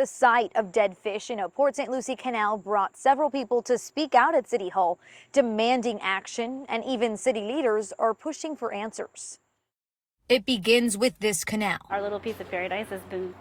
The sight of dead fish in a Port St. Lucie canal brought several people to speak out at City Hall, demanding action, and even city leaders are pushing for answers. It begins with this canal. Our little piece of paradise has been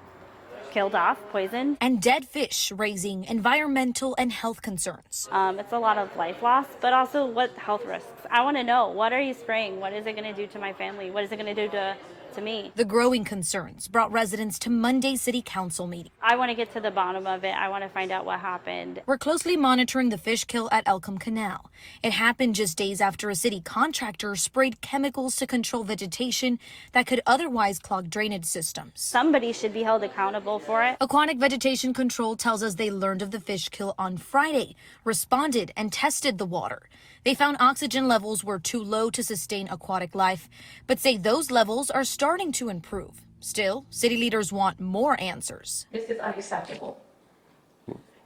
killed off, poisoned. And dead fish raising environmental and health concerns. It's a lot of life loss, but also what health risks. I want to know, what are you spraying? What is it going to do to my family? What is it going to do to me? The growing concerns brought residents to Monday's city council meeting. I want to get to the bottom of it. I want to find out what happened. We're closely monitoring the fish kill at Elcombe Canal. It happened just days after a city contractor sprayed chemicals to control vegetation that could otherwise clog drainage systems. Somebody should be held accountable for it. Aquatic Vegetation Control tells us they learned of the fish kill on Friday, responded, and tested the water. They found oxygen levels were too low to sustain aquatic life, but say those levels are starting to improve. Still, city leaders want more answers. This is unacceptable,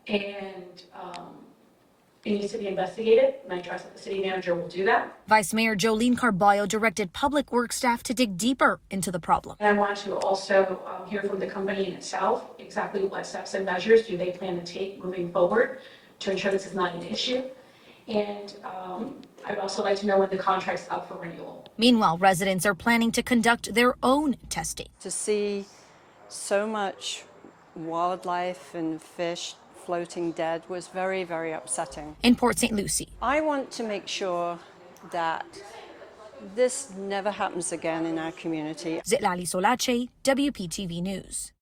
and it needs to be investigated, and I trust that the city manager will do that. Vice Mayor Jolene Carballo directed public works staff to dig deeper into the problem. And I want to also hear from the company in itself, exactly what steps and measures do they plan to take moving forward to ensure this is not an issue. And I'd also like to know when the contract's up for renewal. Meanwhile, residents are planning to conduct their own testing. To see so much wildlife and fish floating dead was very, very upsetting. In Port St. Lucie, I want to make sure that this never happens again in our community. Zitlali Solace, WPTV News.